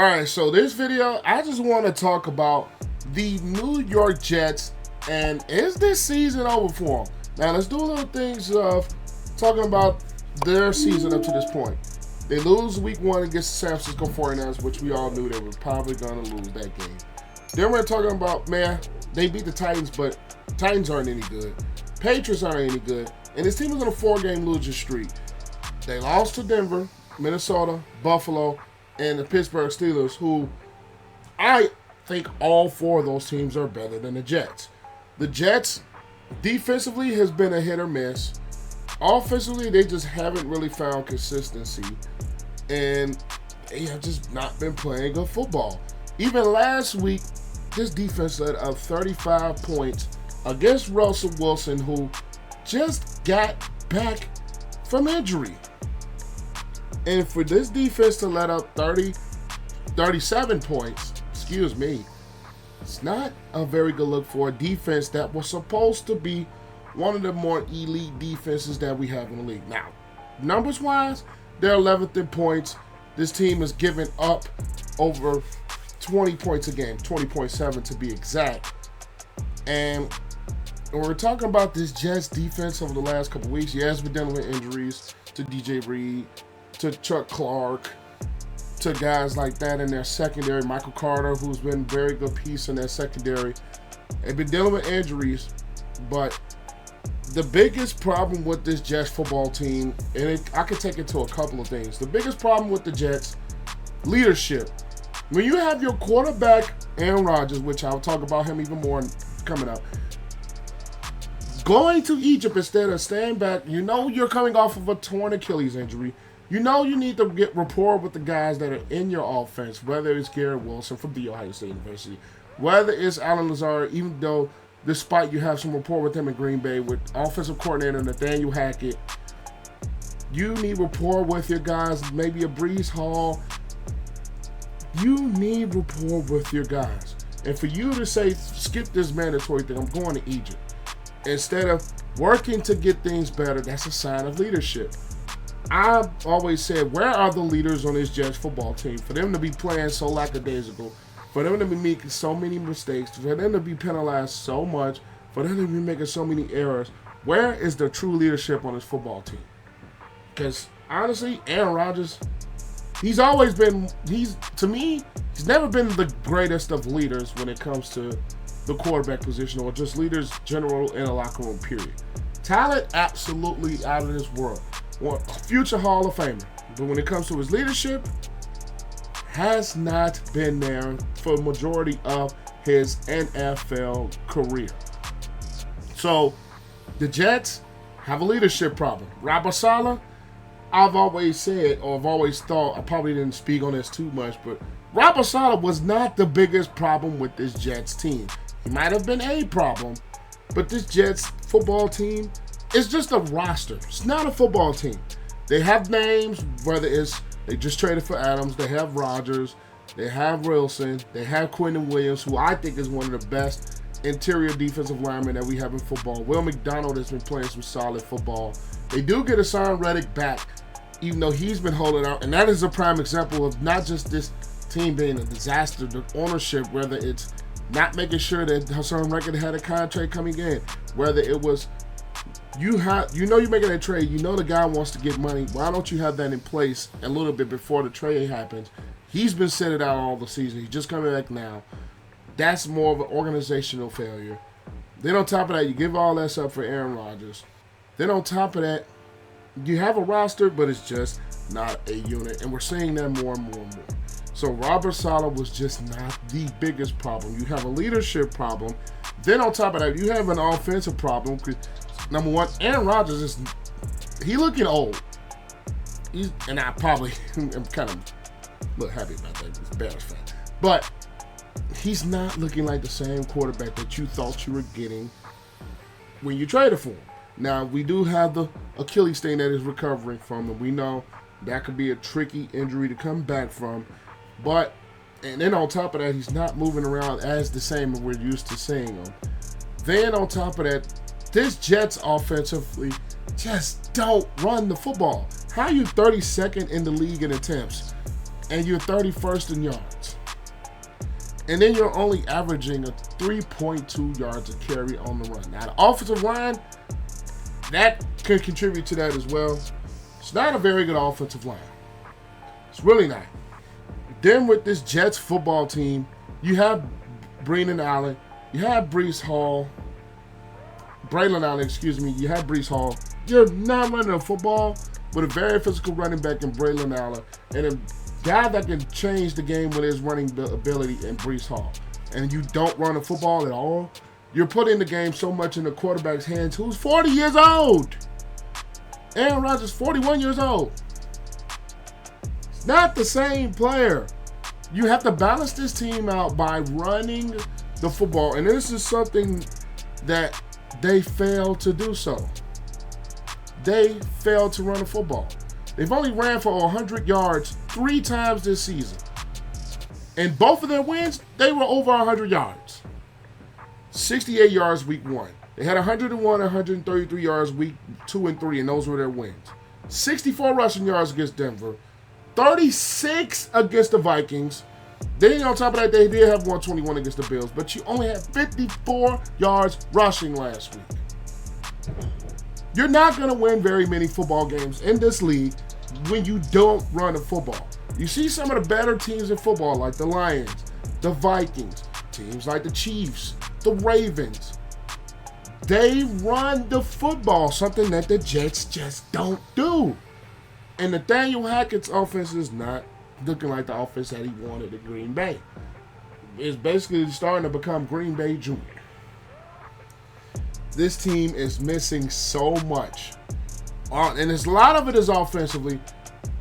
All right, so this video, I just want to talk about the New York Jets and is this season over for them? Now, let's do a little things of talking about their season up to this point. They lose week 1 against the San Francisco 49ers, which we all knew they were probably going to lose that game. Then we're talking about, man, they beat the Titans, but Titans aren't any good. Patriots aren't any good. And this team is on a 4-game losing streak. They lost to Denver, Minnesota, Buffalo, and the Pittsburgh Steelers, who I think all 4 of those teams are better than the Jets. The Jets, defensively, has been a hit or miss. Offensively, they just haven't really found consistency. And they have just not been playing good football. Even last week, this defense led up 35 points against Russell Wilson, who just got back from injury. And for this defense to let up 37 points, it's not a very good look for a defense that was supposed to be one of the more elite defenses that we have in the league. Now, numbers-wise, they're 11th in points. This team is giving up over 20 points a game, 20.7 to be exact. And when we're talking about this Jets defense over the last couple weeks, yes, we're dealing with injuries to DJ Reed, to Chuck Clark, to guys like that in their secondary. Michael Carter, who's been a very good piece in their secondary. They've been dealing with injuries, but the biggest problem with this Jets football team, and I could take it to a couple of things. The biggest problem with the Jets, leadership. When you have your quarterback, Aaron Rodgers, which I'll talk about him even more coming up, going to Egypt instead of staying back, you know you're coming off of a torn Achilles injury. You know you need to get rapport with the guys that are in your offense, whether it's Garrett Wilson from The Ohio State University, whether it's Alan Lazard, even though despite you have some rapport with him in Green Bay, with offensive coordinator Nathaniel Hackett, you need rapport with your guys, maybe a Breece Hall. You need rapport with your guys. And for you to say, skip this mandatory thing, I'm going to Egypt, instead of working to get things better, that's a sign of leadership. I've always said, where are the leaders on this Jets football team? For them to be playing so lackadaisical, for them to be making so many mistakes, for them to be penalized so much, for them to be making so many errors, where is the true leadership on this football team? Because honestly, Aaron Rodgers, he's never been the greatest of leaders when it comes to the quarterback position or just leaders general in a locker room, period. Talent, absolutely out of this world. Future Hall of Famer. But when it comes to his leadership, has not been there for the majority of his NFL career. So, the Jets have a leadership problem. Robert Saleh, I've always said, or I've always thought, I probably didn't speak on this too much, but Robert Saleh was not the biggest problem with this Jets team. He might have been a problem, but this Jets football team is just a roster. It's not a football team. They have names, whether it's they just traded for Adams, they have Rodgers, they have Wilson, they have Quinnen Williams, who I think is one of the best interior defensive linemen that we have in football. Will McDonald has been playing some solid football. They do get Hassan Reddick back, even though he's been holding out. And that is a prime example of not just this team being a disaster, the ownership, whether it's not making sure that Hassan Reddick had a contract coming in, whether it was you're making a trade, you know the guy wants to get money. Why don't you have that in place a little bit before the trade happens? He's been sitting out all the season. He's just coming back now. That's more of an organizational failure. Then on top of that, you give all that up for Aaron Rodgers. Then on top of that, you have a roster, but it's just not a unit. And we're seeing that more and more and more. So Robert Saleh was just not the biggest problem. You have a leadership problem. Then on top of that, you have an offensive problem. Number one, Aaron Rodgers he looking old. And I probably am kind of a little happy about that. He's a Bears fan. But he's not looking like the same quarterback that you thought you were getting when you traded for him. Now, we do have the Achilles thing that is recovering from, and we know that could be a tricky injury to come back from. But, and then on top of that, he's not moving around as the same as we're used to seeing him. Then on top of that, this Jets offensively just don't run the football. How are you 32nd in the league in attempts? and you're 31st in yards. And then you're only averaging a 3.2 yards a carry on the run. Now, the offensive line, that could contribute to that as well. It's not a very good offensive line. It's really not. Then with this Jets football team, you have Braelon Allen, you have Braelon Allen, you have Breece Hall. You're not running a football with a very physical running back in Braelon Allen and a guy that can change the game with his running ability in Breece Hall. And you don't run a football at all. You're putting the game so much in the quarterback's hands who's 40 years old. Aaron Rodgers, 41 years old. It's not the same player. You have to balance this team out by running the football. And this is something that they failed to do so. They failed to run the football. They've only ran for 100 yards 3 times this season. And both of their wins, they were over 100 yards. 68 yards week 1. They had 101, 133 yards week 2 and 3, and those were their wins. 64 rushing yards against Denver. 36 against the Vikings. Then on top of that, they did have 121 against the Bills, but you only had 54 yards rushing last week. You're not going to win very many football games in this league when you don't run the football. You see some of the better teams in football, like the Lions, the Vikings, teams like the Chiefs, the Ravens. They run the football, something that the Jets just don't do. And Nathaniel Hackett's offense is not looking like the offense that he wanted at Green Bay. It's basically starting to become Green Bay Jr. This team is missing so much. And a lot of it is offensively,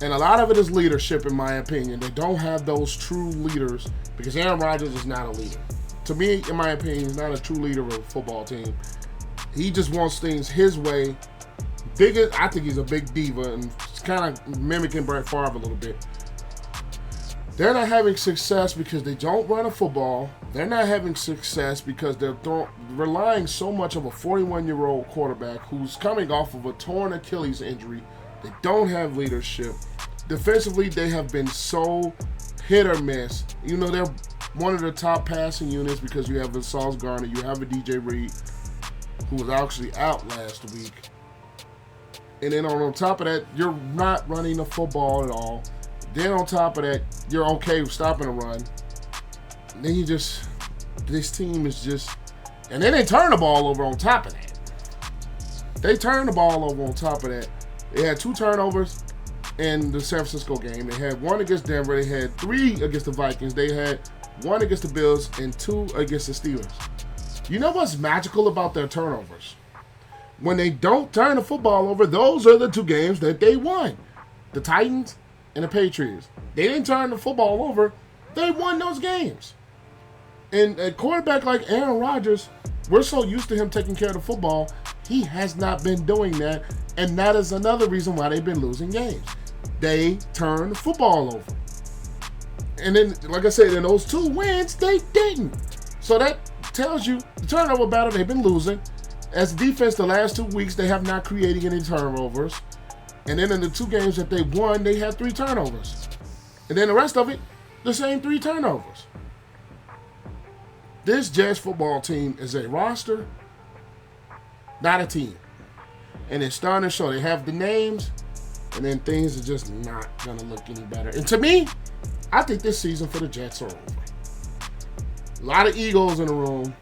and a lot of it is leadership, in my opinion. They don't have those true leaders because Aaron Rodgers is not a leader. To me, in my opinion, he's not a true leader of a football team. He just wants things his way. I think he's a big diva, and it's kind of mimicking Brett Favre a little bit. They're not having success because they don't run a football. They're not having success because they're relying so much on a 41-year-old quarterback who's coming off of a torn Achilles injury. They don't have leadership. Defensively, they have been so hit or miss. You know, they're one of the top passing units because you have a Sauce Gardner, you have a DJ Reed, who was actually out last week. And then on top of that, you're not running the football at all. Then on top of that, you're okay with stopping the run. And then this team is just, and then they turn the ball over on top of that. They turn the ball over on top of that. They had 2 turnovers in the San Francisco game. They had 1 against Denver. They had 3 against the Vikings. They had 1 against the Bills and 2 against the Steelers. You know what's magical about their turnovers? When they don't turn the football over, those are the 2 games that they won. The Titans and the Patriots. They didn't turn the football over. They won those games. And a quarterback like Aaron Rodgers, we're so used to him taking care of the football. He has not been doing that. And that is another reason why they've been losing games. They turn the football over. And then, like I said, in those 2 wins, they didn't. So that tells you the turnover battle, they've been losing. As a defense, the last 2 weeks, they have not created any turnovers. And then in the 2 games that they won, they had 3 turnovers. And then the rest of it, the same 3 turnovers. This Jets football team is a roster, not a team. And it's starting to show. They have the names, and then things are just not going to look any better. And to me, I think this season for the Jets are over. A lot of egos in the room.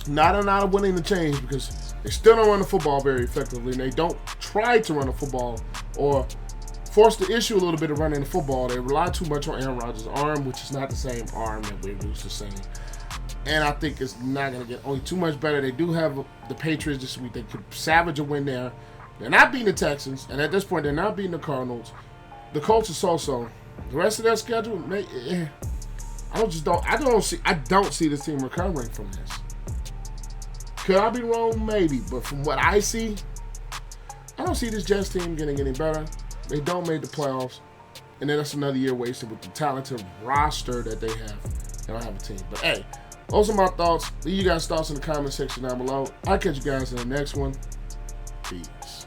Not a lot of willing to change because they still don't run the football very effectively. And they don't try to run the football or force the issue a little bit of running the football. They rely too much on Aaron Rodgers' arm, which is not the same arm that we're used to seeing. And I think it's not going to get only too much better. They do have the Patriots this week. They could salvage a win there. They're not beating the Texans, and at this point, they're not beating the Cardinals. The Colts are so-so. The rest of their schedule, I don't see this team recovering from this. Could I be wrong? Maybe. But from what I see, I don't see this Jets team getting any better. They don't make the playoffs. And then that's another year wasted with the talented roster that they have. They don't have a team. But hey, those are my thoughts. Leave you guys' thoughts in the comment section down below. I'll catch you guys in the next one. Peace.